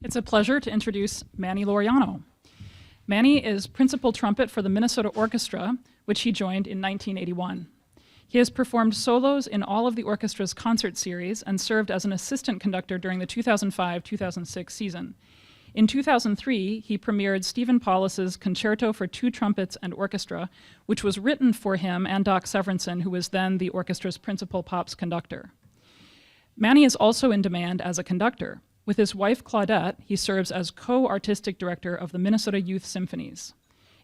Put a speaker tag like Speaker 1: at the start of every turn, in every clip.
Speaker 1: It's a pleasure to introduce Manny Laureano. Manny is principal trumpet for the Minnesota Orchestra, which he joined in 1981. He has performed solos in all of the orchestra's concert series and served as an assistant conductor during the 2005-2006 season. In 2003, he premiered Stephen Paulus's Concerto for Two Trumpets and Orchestra, which was written for him and Doc Severinsen, who was then the orchestra's principal pops conductor. Manny is also in demand as a conductor. With his wife, Claudette, he serves as co-artistic director of the Minnesota Youth Symphonies.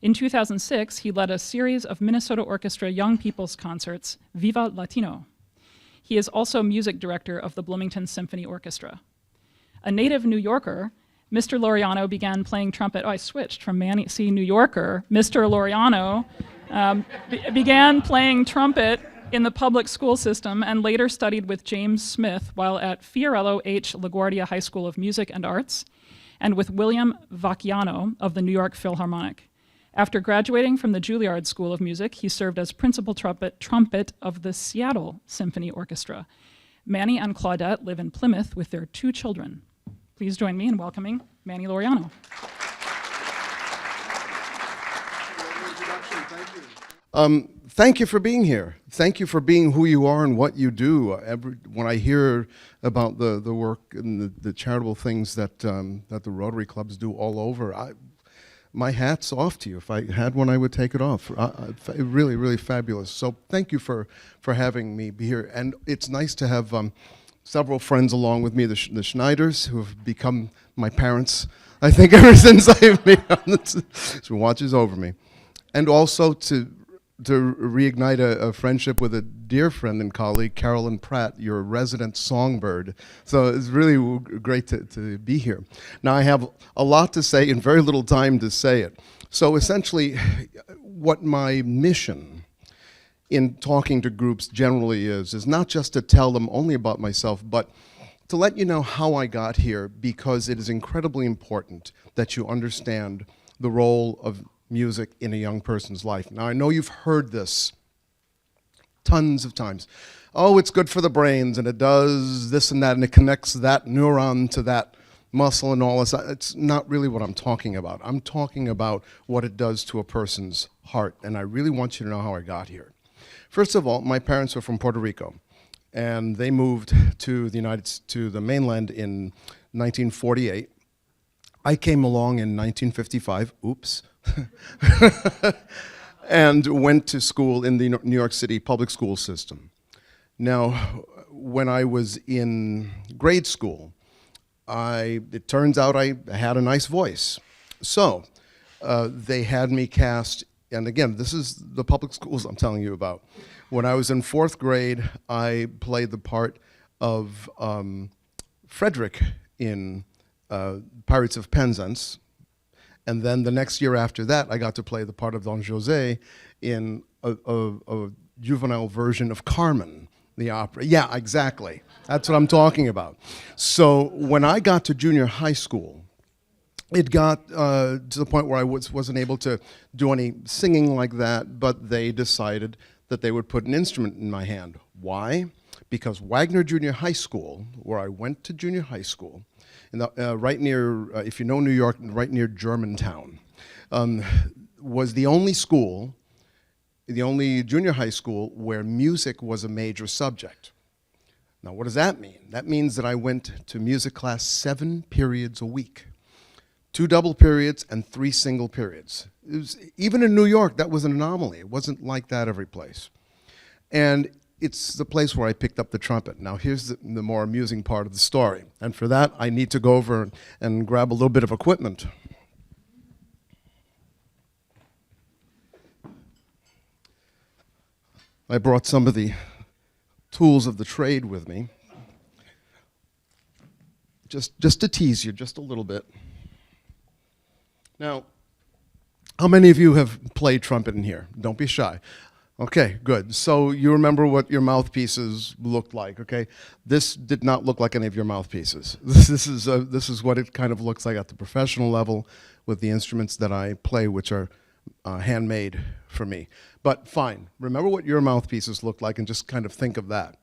Speaker 1: In 2006, he led a series of Minnesota Orchestra young people's concerts, Viva Latino. He is also music director of the Bloomington Symphony Orchestra. A native New Yorker, Mr. Laureano began playing trumpet. Oh, I switched from Manny, see, New Yorker. Mr. Laureano began playing trumpet in the public school system and later studied with James Smith while at Fiorello H. LaGuardia High School of Music and Arts and with William Bacceano of the New York Philharmonic. After graduating from the Juilliard School of Music, he served as principal trumpet of the Seattle Symphony Orchestra. Manny and Claudette live in Plymouth with their 2 children. Please join me in welcoming Manny Laureano.
Speaker 2: Thank you for being here. Thank you for being who you are and what you do. When I hear about the work and the charitable things that the Rotary clubs do all over, my hat's off to you. If I had one, I would take it off. Really, really fabulous. So thank you for having me be here. And it's nice to have several friends along with me, the Schneiders, who have become my parents, I think, ever since I've been on this, so watches over me. And also to reignite a friendship with a dear friend and colleague, Carolyn Pratt, your resident songbird. So it's really great to be here. Now I have a lot to say and very little time to say it. So essentially, what my mission in talking to groups generally is not just to tell them only about myself, but to let you know how I got here, because it is incredibly important that you understand the role of music in a young person's life. Now, I know you've heard this tons of times. Oh, it's good for the brains, and it does this and that, and it connects that neuron to that muscle and all this. It's not really what I'm talking about. I'm talking about what it does to a person's heart, and I really want you to know how I got here. First of all, my parents were from Puerto Rico, and they moved to the mainland in 1948. I came along in 1955, oops, and went to school in the New York City public school system. Now, when I was in grade school, it turns out I had a nice voice. So they had me cast, and again, this is the public schools I'm telling you about. When I was in 4th grade, I played the part of Frederick in Pirates of Penzance. And then the next year after that, I got to play the part of Don José in a juvenile version of Carmen, the opera. Yeah, exactly. That's what I'm talking about. So when I got to junior high school, it got to the point where I wasn't able to do any singing like that, but they decided that they would put an instrument in my hand. Why? Because Wagner Junior High School, where I went to junior high school, in the, right near, if you know New York, right near Germantown, was the only school, the only junior high school where music was a major subject. Now, what does that mean? That means that I went to music class 7 periods a week. 2 double periods and 3 single periods. Even in New York, that was an anomaly. It wasn't like that every place. And it's the place where I picked up the trumpet. Now here's the more amusing part of the story. And for that, I need to go over and grab a little bit of equipment. I brought some of the tools of the trade with me. Just to tease you just a little bit. Now, how many of you have played trumpet in here? Don't be shy. Okay, good. So you remember what your mouthpieces looked like, okay? This did not look like any of your mouthpieces. This is what it kind of looks like at the professional level with the instruments that I play, which are handmade for me. But fine, remember what your mouthpieces look like and just kind of think of that.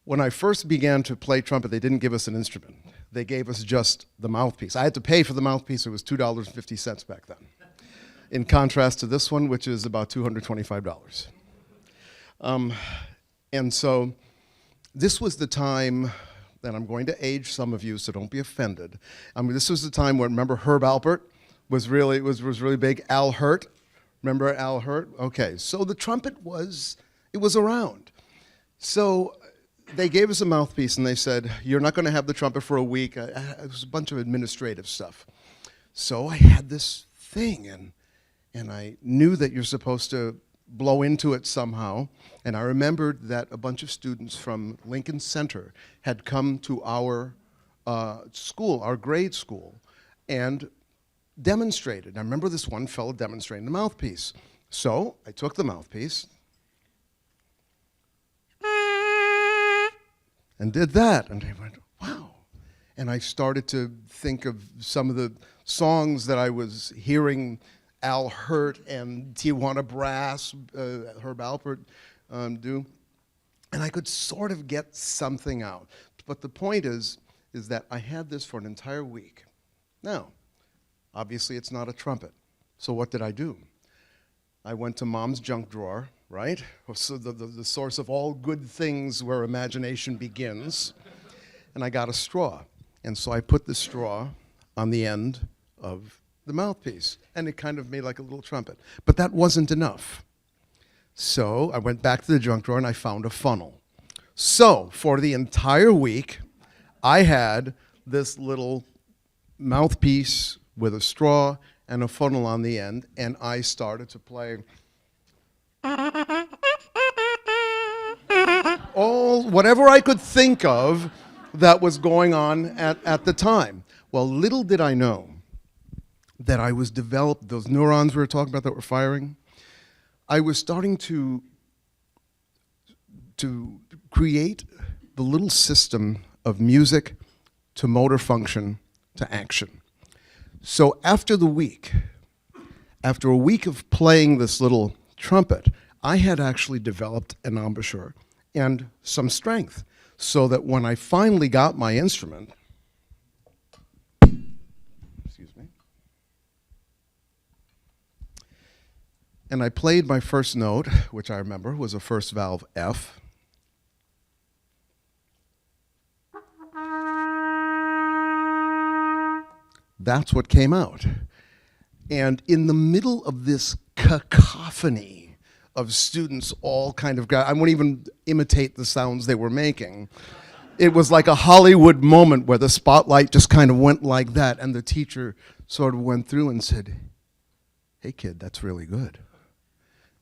Speaker 2: When I first began to play trumpet, they didn't give us an instrument. They gave us just the mouthpiece. I had to pay for the mouthpiece. It was $2.50 back then, in contrast to this one, which is about $225. And so this was the time, and I'm going to age some of you, so don't be offended. I mean, this was the time where, remember Herb Alpert was really big. Alpert, remember Alpert? Okay, so the trumpet was around. So they gave us a mouthpiece and they said, you're not going to have the trumpet for a week. It was a bunch of administrative stuff. So I had this thing, and I knew that you're supposed to blow into it somehow. And I remembered that a bunch of students from Lincoln Center had come to our school, our grade school, and demonstrated. I remember this one fellow demonstrating the mouthpiece. So I took the mouthpiece and did that, and I went, wow. And I started to think of some of the songs that I was hearing Alpert and Tijuana Brass, Herb Alpert do, and I could sort of get something out. But the point is that I had this for an entire week. Now, obviously it's not a trumpet, so what did I do? I went to Mom's junk drawer, right? So the source of all good things where imagination begins. And I got a straw. And so I put the straw on the end of the mouthpiece. And it kind of made like a little trumpet. But that wasn't enough. So I went back to the junk drawer and I found a funnel. So for the entire week, I had this little mouthpiece with a straw and a funnel on the end, and I started to play whatever I could think of that was going on at the time. Well, little did I know that I was developed, those neurons we were talking about that were firing, I was starting to create the little system of music to motor function to action. So after a week of playing this little trumpet, I had actually developed an embouchure and some strength, so that when I finally got my instrument, excuse me, and I played my first note, which I remember was a first valve F. That's what came out. And in the middle of this cacophony of students all kind of, I won't even imitate the sounds they were making. It was like a Hollywood moment where the spotlight just kind of went like that, and the teacher sort of went through and said, hey kid, that's really good.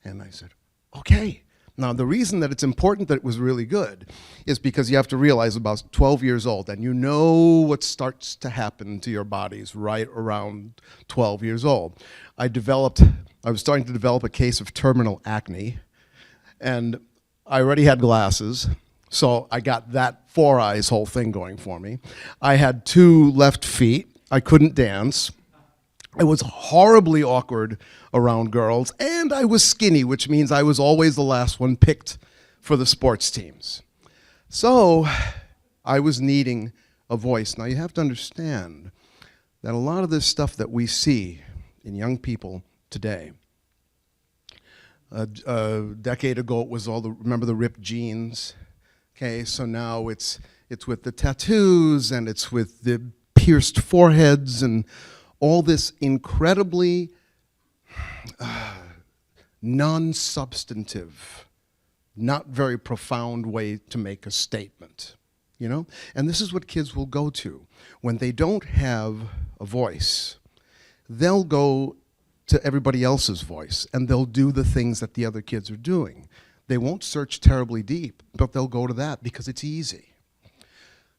Speaker 2: And I said, okay. Now, the reason that it's important that it was really good is because you have to realize about 12 years old, and you know what starts to happen to your bodies right around 12 years old. I was starting to develop a case of terminal acne, and I already had glasses, so I got that 4 eyes whole thing going for me. I had 2 left feet. I couldn't dance. I was horribly awkward around girls, and I was skinny, which means I was always the last one picked for the sports teams. So I was needing a voice. Now you have to understand that a lot of this stuff that we see in young people today, a decade ago it was remember the ripped jeans? Okay, so now it's with the tattoos, and it's with the pierced foreheads, and all this incredibly non-substantive, not very profound way to make a statement, you know? And this is what kids will go to. When they don't have a voice, they'll go to everybody else's voice, and they'll do the things that the other kids are doing. They won't search terribly deep, but they'll go to that because it's easy.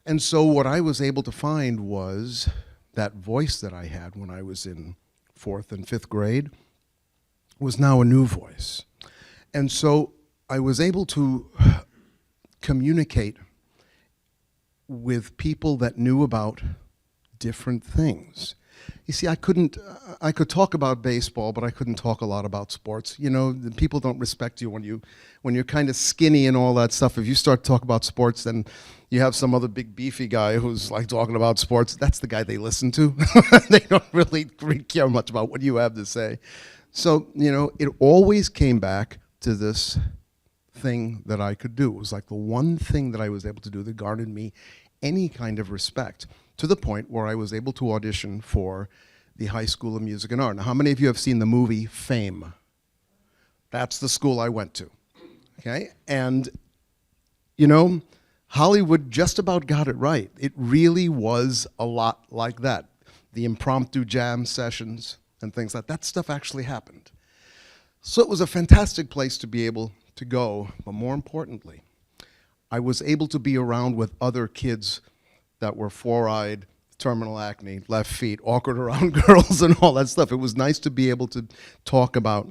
Speaker 2: And so what I was able to find was that voice that I had when I was in 4th and 5th grade was now a new voice. And so I was able to communicate with people that knew about different things. You see, I could talk about baseball, but I couldn't talk a lot about sports. You know, the people don't respect you when you're kind of skinny and all that stuff. If you start talking about sports, then you have some other big beefy guy who's like talking about sports. That's the guy they listen to. They don't really care much about what you have to say. So, you know, it always came back to this thing that I could do. It was like the one thing that I was able to do that garnered me any kind of respect, to the point where I was able to audition for the High School of Music and Art. Now, how many of you have seen the movie Fame? That's the school I went to, okay? And, you know, Hollywood just about got it right. It really was a lot like that. The impromptu jam sessions and things like that stuff actually happened. So it was a fantastic place to be able to go, but more importantly, I was able to be around with other kids that were four-eyed, terminal acne, left feet, awkward around girls and all that stuff. It was nice to be able to talk about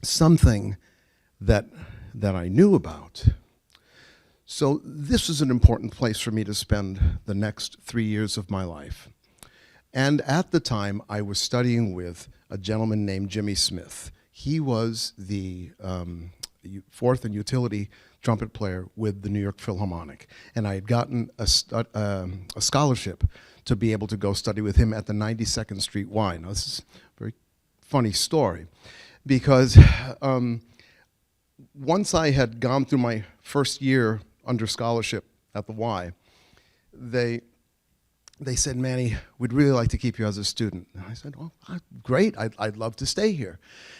Speaker 2: something that I knew about. So this is an important place for me to spend the next 3 years of my life. And at the time, I was studying with a gentleman named Jimmy Smith. He was the fourth and utility trumpet player with the New York Philharmonic. And I had gotten a scholarship to be able to go study with him at the 92nd Street Y. Now, this is a very funny story, because once I had gone through my first year under scholarship at the Y, they said, Manny, we'd really like to keep you as a student. And I said, well, great, I'd love to stay here.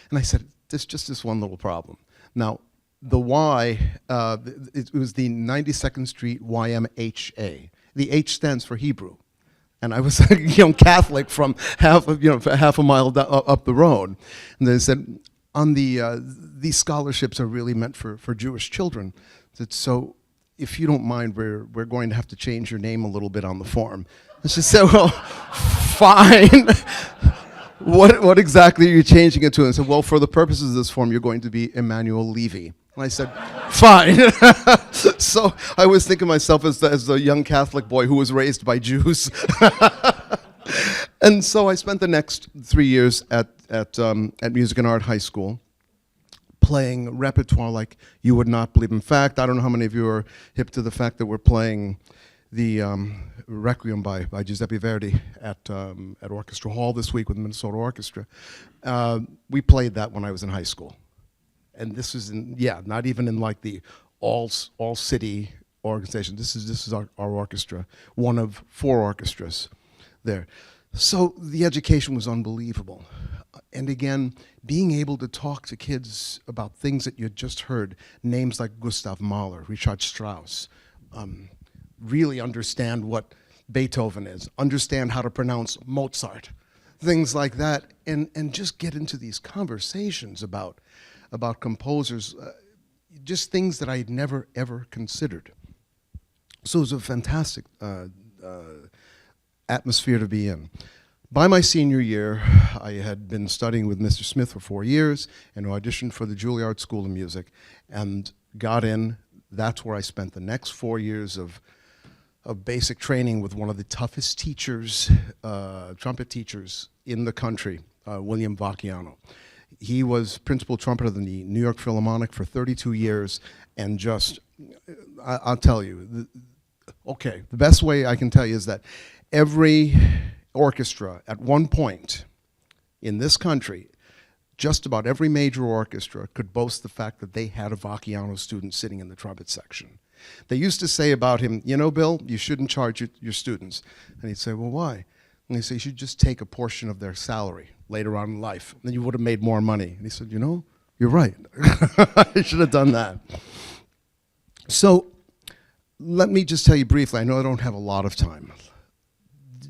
Speaker 2: And I said, there's just this one little problem. Now, the Y, it was the 92nd Street YMHA. The H stands for Hebrew. And I was a young Catholic from half a mile up the road. And they said, these scholarships are really meant for Jewish children. I said, so if you don't mind, we're going to have to change your name a little bit on the form. And she said, well, fine. What exactly are you changing it to? And I said, well, for the purposes of this form, you're going to be Emanuel Levy. And I said, fine. So I was thinking of myself as the young Catholic boy who was raised by Jews. And so I spent the next 3 years at Music and Art High School, playing repertoire like you would not believe. In fact, I don't know how many of you are hip to the fact that we're playing the Requiem by Giuseppe Verdi at Orchestra Hall this week with the Minnesota Orchestra. We played that when I was in high school. And this is not even in like the all-city organization. This is our orchestra, one of 4 orchestras there. So the education was unbelievable. And again, being able to talk to kids about things that you just heard, names like Gustav Mahler, Richard Strauss, really understand what Beethoven is, understand how to pronounce Mozart, things like that, and just get into these conversations about composers, just things that I had never, ever considered. So it was a fantastic atmosphere to be in. By my senior year, I had been studying with Mr. Smith for 4 years and auditioned for the Juilliard School of Music and got in. That's where I spent the next 4 years of basic training with one of the toughest teachers, trumpet teachers in the country, William Bacceano. He was principal trumpeter of the New York Philharmonic for 32 years, and just, I'll tell you, the best way I can tell you is that every orchestra at one point in this country, just about every major orchestra could boast the fact that they had a Bacceano student sitting in the trumpet section. They used to say about him, you know, Bill, you shouldn't charge your students. And he'd say, well, why? And they say, you should just take a portion of their salary later on in life, then you would have made more money. And he said, you know, you're right. I should have done that. So let me just tell you briefly, I know I don't have a lot of time,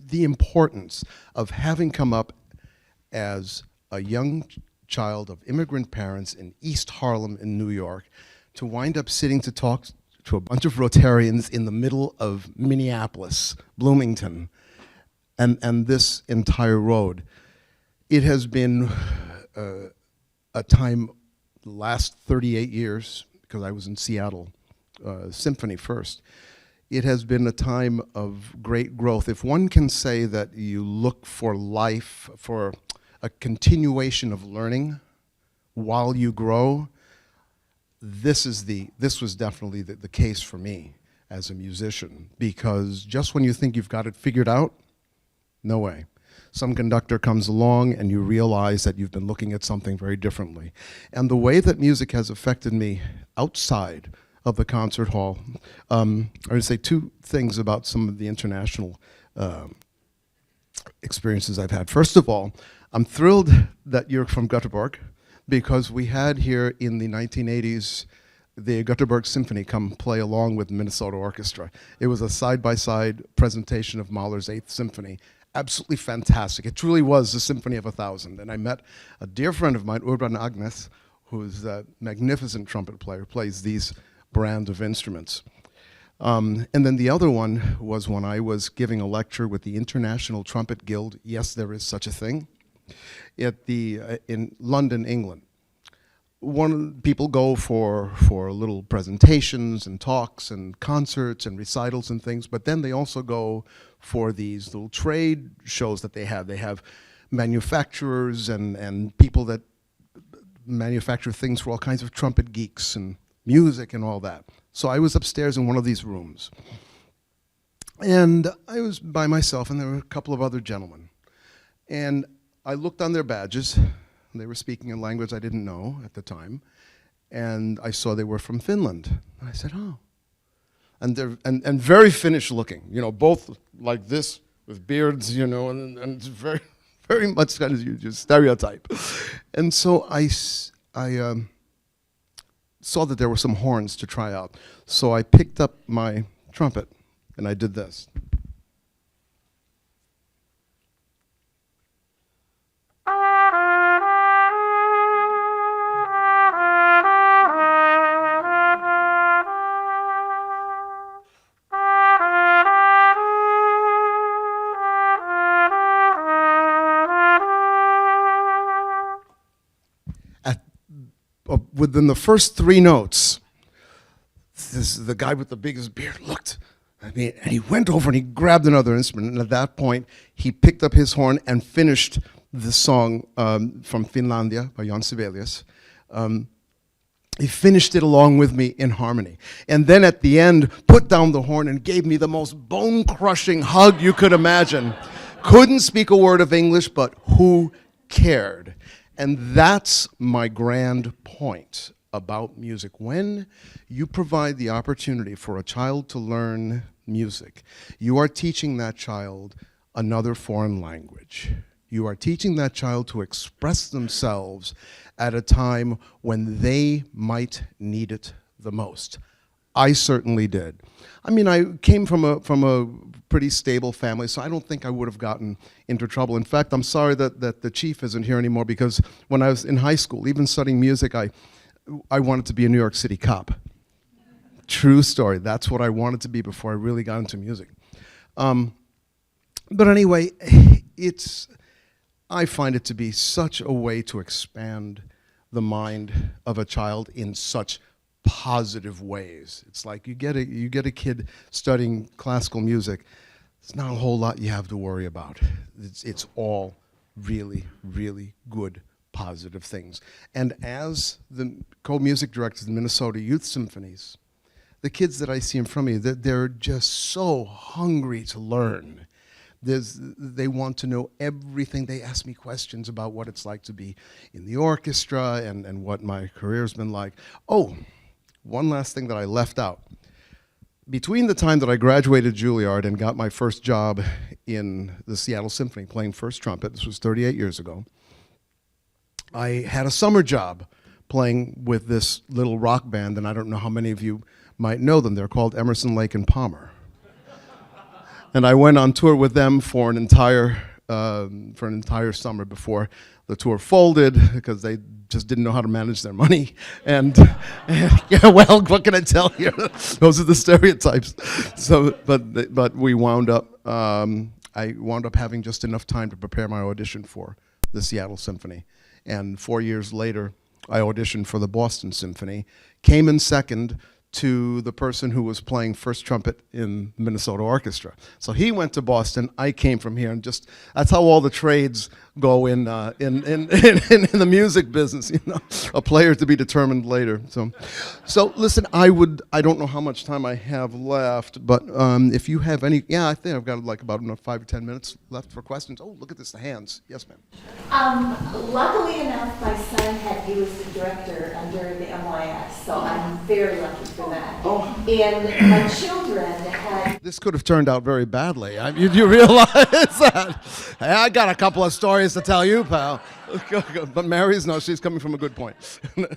Speaker 2: the importance of having come up as a young child of immigrant parents in East Harlem in New York to wind up sitting to talk to a bunch of Rotarians in the middle of Minneapolis, Bloomington, and this entire road. It has been a time, the last 38 years, because I was in Seattle Symphony first. it has been a time of great growth. If one can say that you look for life, for a continuation of learning while you grow, this was definitely the case for me as a musician, because just when you think you've got it figured out, no way. Some conductor comes along and you realize that you've been looking at something very differently. And the way that music has affected me outside of the concert hall, I would say two things about some of the international experiences I've had. First of all, I'm thrilled that you're from Göteborg, because we had here in the 1980s the Göteborg Symphony come play along with Minnesota Orchestra. It was a side-by-side presentation of Mahler's Eighth Symphony. Absolutely fantastic. It truly was the Symphony of a Thousand. And I met a dear friend of mine, Urban Agnes, who's a magnificent trumpet player, plays these brand of instruments. And then the other one was when I was giving a lecture with the International Trumpet Guild. Yes, there is such a thing. In London, England. People go for little presentations and talks and concerts and recitals and things, but then they also go for these little trade shows that they have. They have manufacturers and people that manufacture things for all kinds of trumpet geeks and music and all that. So I was upstairs in one of these rooms, and I was by myself, and there were a couple of other gentlemen. And I looked on their badges. They were speaking a language I didn't know at the time, and I saw they were from Finland. And I said, oh. And they're and very Finnish looking, you know, both like this with beards, you know, and it's very, very much kind of your stereotype. And so I saw that there were some horns to try out. So I picked up my trumpet and I did this. Within the first three notes, the guy with the biggest beard looked at me, and he went over and he grabbed another instrument. And at that point, he picked up his horn and finished the song from Finlandia by Jan Sibelius. He finished it along with me in harmony. And then at the end, put down the horn and gave me the most bone-crushing hug you could imagine. Couldn't speak a word of English, but who cared? And that's my grand point about music. When you provide the opportunity for a child to learn music, you are teaching that child another foreign language. You are teaching that child to express themselves at a time when they might need it the most. I certainly did. I mean, I came from a pretty stable family, so I don't think I would have gotten into trouble. In fact, I'm sorry that the chief isn't here anymore, because when I was in high school, even studying music, I wanted to be a New York City cop. True story. That's what I wanted to be before I really got into music. But anyway, I find it to be such a way to expand the mind of a child in such positive ways. It's like you get a kid studying classical music. It's not a whole lot you have to worry about. It's all really, really good, positive things. And as the co-music director of the Minnesota Youth Symphonies, the kids that I see in front of me, they're just so hungry to learn. They want to know everything. They ask me questions about what it's like to be in the orchestra and what my career's been like. Oh, one last thing that I left out. Between the time that I graduated Juilliard and got my first job in the Seattle Symphony playing first trumpet, this was 38 years ago, I had a summer job playing with this little rock band, and I don't know how many of you might know them. They're called Emerson, Lake and Palmer. And I went on tour with them for an entire summer before the tour folded, because they just didn't know how to manage their money. And yeah, well, what can I tell you? Those are the stereotypes. So, but we wound up. I wound up having just enough time to prepare my audition for the Seattle Symphony, and 4 years later, I auditioned for the Boston Symphony. Came in second to the person who was playing first trumpet in Minnesota Orchestra. So he went to Boston. I came from here, and just that's how all the trades go in the music business. You know, a player to be determined later. So listen, I don't know how much time I have left, but if you have any, I think I've got like about 5 or 10 minutes left for questions. Oh, look at this, the hands. Yes, ma'am.
Speaker 3: Luckily enough, my son had you as the director under the MYS, so I'm very lucky for that.
Speaker 2: Oh.
Speaker 3: And my children had...
Speaker 2: This could have turned out very badly. You realize that? Hey, I got a couple of stories to tell you, pal. But Mary's, no, she's coming from a good point.
Speaker 3: and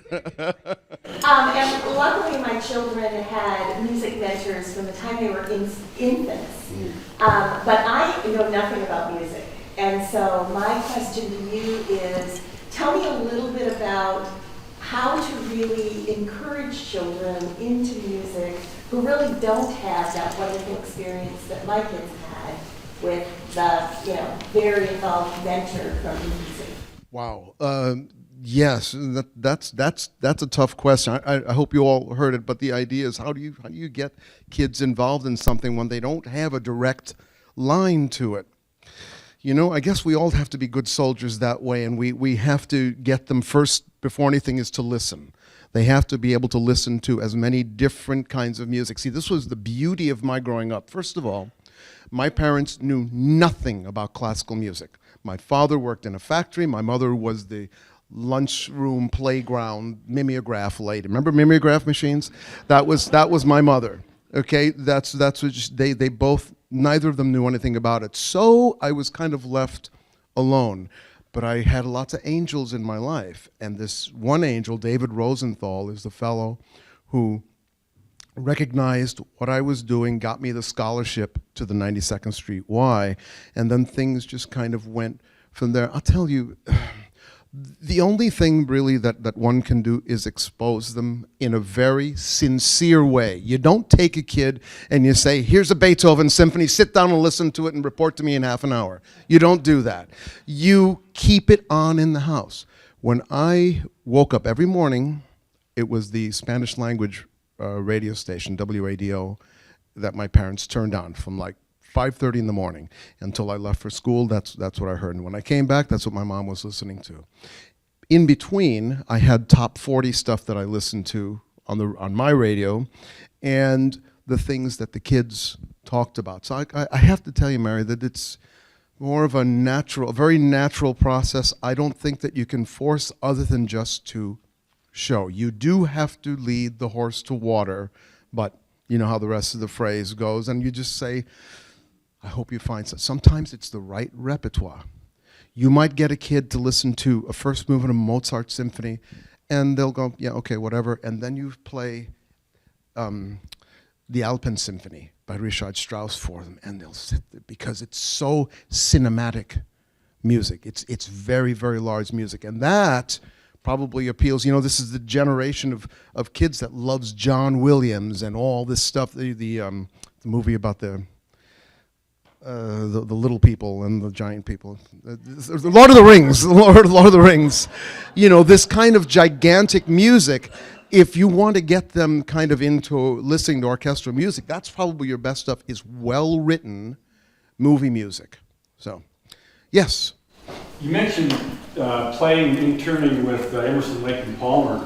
Speaker 3: luckily my children had music mentors from the time they were infants. But I know nothing about music. And so my question to you is, tell me a little bit about how to really encourage children into music who really don't have that wonderful experience that my kids had with the very involved mentor from music.
Speaker 2: Wow. Yes, that's a tough question. I hope you all heard it, but the idea is how do you get kids involved in something when they don't have a direct line to it? You know, I guess we all have to be good soldiers that way, and we have to get them first, before anything, is to listen. They have to be able to listen to as many different kinds of music. See, this was the beauty of my growing up. First of all, my parents knew nothing about classical music. My father worked in a factory. My mother was the lunchroom playground mimeograph lady. Remember mimeograph machines? That was my mother. Okay, that's what they both, neither of them knew anything about it. So I was kind of left alone. But I had lots of angels in my life. And this one angel, David Rosenthal, is the fellow who recognized what I was doing, got me the scholarship to the 92nd Street Y, and then things just kind of went from there. I'll tell you, the only thing really that one can do is expose them in a very sincere way. You don't take a kid and you say, here's a Beethoven symphony, sit down and listen to it and report to me in half an hour. You don't do that. You keep it on in the house. When I woke up every morning, it was the Spanish language radio station, WADO, that my parents turned on from like 5:30 in the morning until I left for school. That's what I heard. And when I came back, that's what my mom was listening to. In between, I had top 40 stuff that I listened to on my radio, and the things that the kids talked about. So I have to tell you, Mary, that it's more of a very natural process. I don't think that you can force other than just to show. You do have to lead the horse to water, but you know how the rest of the phrase goes, and you just say, I hope you find some. Sometimes it's the right repertoire. You might get a kid to listen to a first movement of Mozart symphony, and they'll go, yeah, okay, whatever, and then you play the Alpert Symphony by Richard Strauss for them, and they'll sit there because it's so cinematic music. It's very, very large music, and that probably appeals. You know, this is the generation of kids that loves John Williams and all this stuff. The movie about the little people and the giant people. The Lord of the Rings. The Lord of the Rings. You know, this kind of gigantic music. If you want to get them kind of into listening to orchestral music, that's probably your best stuff, is well-written movie music. So, yes.
Speaker 4: You mentioned playing interning with Emerson, Lake and Palmer.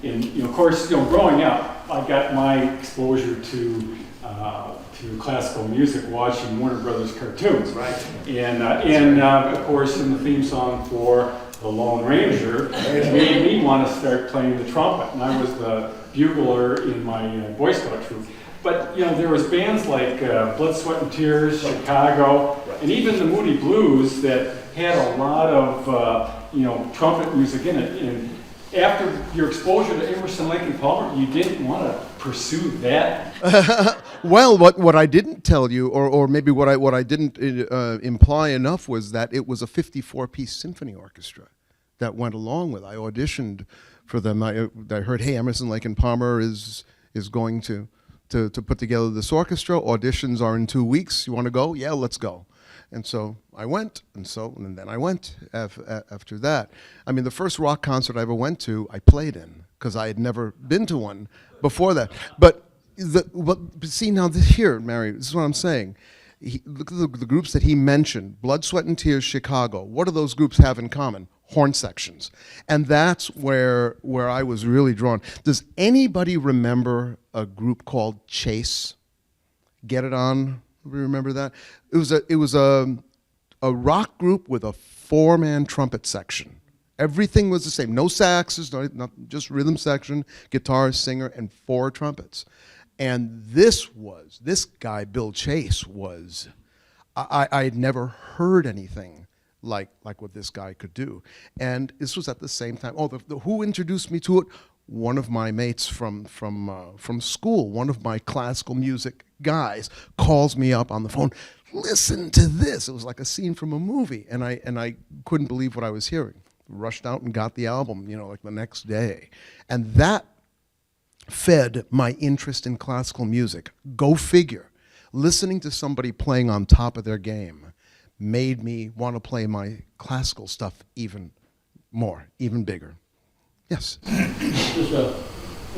Speaker 4: Of course, growing up, I got my exposure to classical music watching Warner Brothers cartoons. Right. And of course, in the theme song for The Lone Ranger, it made me want to start playing the trumpet. And I was the bugler in my Boy Scout troop. But there was bands like Blood, Sweat and Tears, Chicago, and even the Moody Blues that had a lot of trumpet music in it. And after your exposure to Emerson, Lake and Palmer, you didn't want to pursue that.
Speaker 2: Well, what I didn't tell you, or maybe what I didn't imply enough, was that it was a 54-piece symphony orchestra that went along with. I auditioned for them. I heard, hey, Emerson, Lake and Palmer is going to put together this orchestra. Auditions are in 2 weeks. You want to go? Yeah, let's go. And so I went, and then I went after that. I mean, the first rock concert I ever went to, I played in. because I had never been to one before that. But see now here, Mary, this is what I'm saying. Look at the groups that he mentioned: Blood, Sweat, and Tears, Chicago. What do those groups have in common? Horn sections. And that's where I was really drawn. Does anybody remember a group called Chase? Get It On? Remember that? It was a rock group with a 4-man trumpet section. Everything was the same. No saxes, not just rhythm section, guitar, singer, and 4 trumpets. And this guy, Bill Chase, was, I had never heard anything like what this guy could do. And this was at the same time. Oh, who introduced me to it? One of my mates from school, one of my classical music guys, calls me up on the phone. Listen to this. It was like a scene from a movie, and I couldn't believe what I was hearing. Rushed out and got the album, like the next day, and that fed my interest in classical music. Go figure. Listening to somebody playing on top of their game made me want to play my classical stuff even more, even bigger. Yes?
Speaker 5: Just a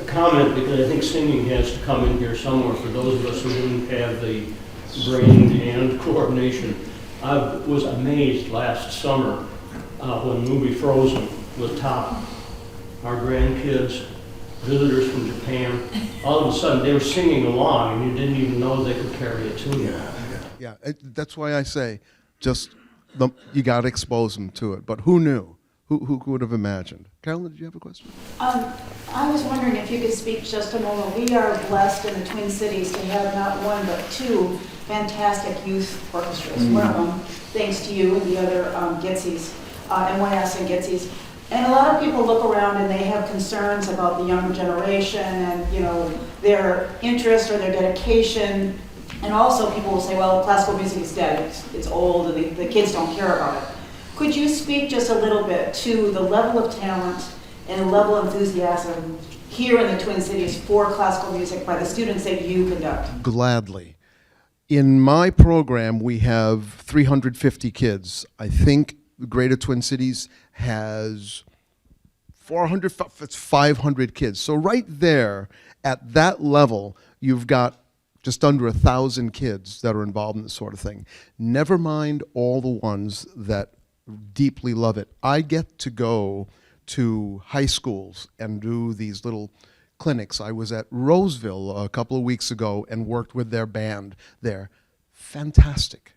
Speaker 5: comment, because I think singing has to come in here somewhere for those of us who didn't have the brain-hand coordination. I was amazed last summer when the movie Frozen was top. Our grandkids, visitors from Japan, all of a sudden they were singing along and you didn't even know they could carry a tune.
Speaker 2: Yeah. That's why I say, you got to expose them to it. But who knew? Who would have imagined? Carolyn, did you have a question?
Speaker 6: I was wondering if you could speak just a moment. We are blessed in the Twin Cities to have not one but 2 fantastic youth orchestras. One of them, thanks to you, and the other, Gitsy's, and one in Gitsy's. And a lot of people look around and they have concerns about the younger generation and, their interest or their dedication. And also people will say, well, classical music is dead, it's old, and the kids don't care about it. Could you speak just a little bit to the level of talent and the level of enthusiasm here in the Twin Cities for classical music by the students that you conduct?
Speaker 2: Gladly. In my program, we have 350 kids. I think the Greater Twin Cities has 500 kids. So right there, at that level, you've got just under 1,000 kids that are involved in this sort of thing. Never mind all the ones that deeply love it. I get to go to high schools and do these little clinics. I was at Roseville a couple of weeks ago and worked with their band there. Fantastic.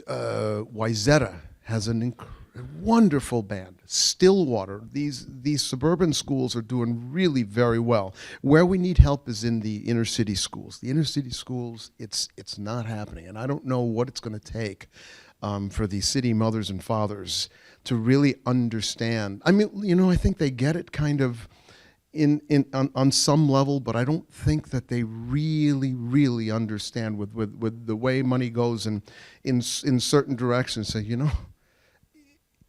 Speaker 2: Wayzata has a wonderful band. Stillwater, these suburban schools are doing really very well. Where we need help is in the inner city schools. The inner city schools, it's not happening, and I don't know what it's going to take for the city mothers and fathers to really understand. I mean, I think they get it kind of on some level, but I don't think that they really understand with the way money goes and in certain directions. So,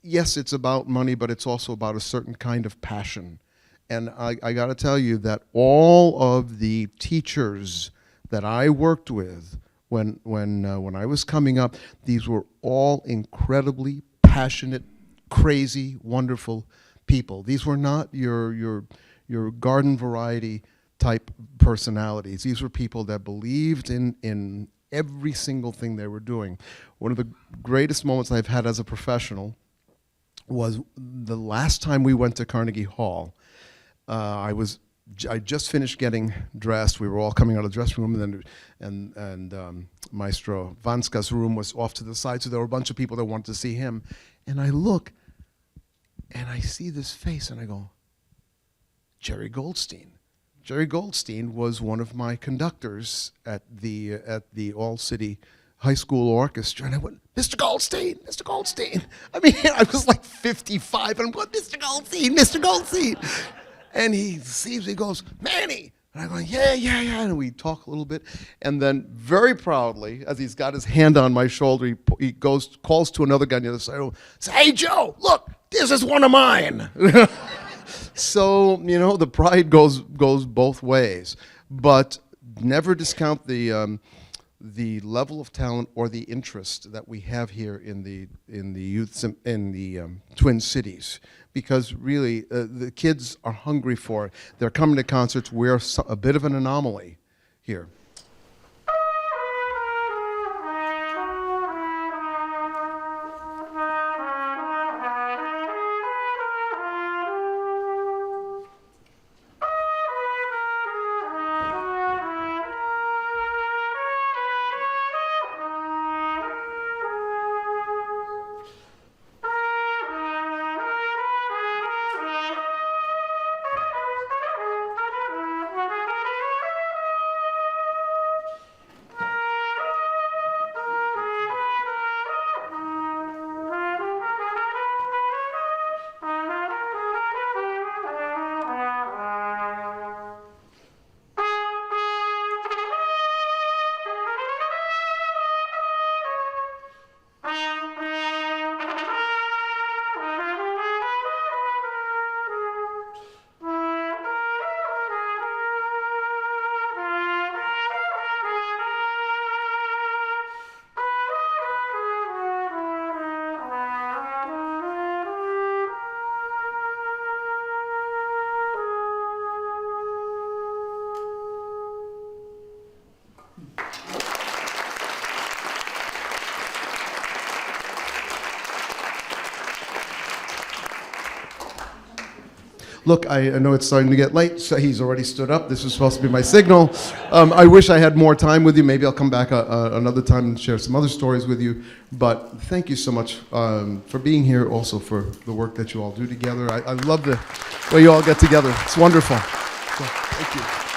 Speaker 2: yes, it's about money, but it's also about a certain kind of passion. And I got to tell you that all of the teachers that I worked with when I was coming up, these were all incredibly passionate, crazy, wonderful people. These were not your garden variety type personalities. These were people that believed in every single thing they were doing. One of the greatest moments I've had as a professional was the last time we went to Carnegie Hall. I just finished getting dressed. We were all coming out of the dressing room, and Maestro Vanska's room was off to the side, so there were a bunch of people that wanted to see him. And I look, and I see this face, and I go, Jerry Goldstein. Jerry Goldstein was one of my conductors at the All-City High School Orchestra, and I went, Mr. Goldstein, Mr. Goldstein. I mean, I was like 55, and I'm going, Mr. Goldstein, Mr. Goldstein. And he sees me, he goes, Manny. And I'm going, yeah. And we talk a little bit. And then very proudly, as he's got his hand on my shoulder, he calls to another guy on the other side, says, hey, Joe, look, this is one of mine. So, the pride goes both ways. But never discount the level of talent or the interest that we have here in the Twin Cities, because really the kids are hungry for it. They're coming to concerts. We're a bit of an anomaly here. Look, I know it's starting to get late, so he's already stood up. This was supposed to be my signal. I wish I had more time with you. Maybe I'll come back another time and share some other stories with you. But thank you so much for being here, also for the work that you all do together. I love the way you all get together. It's wonderful. So, thank you.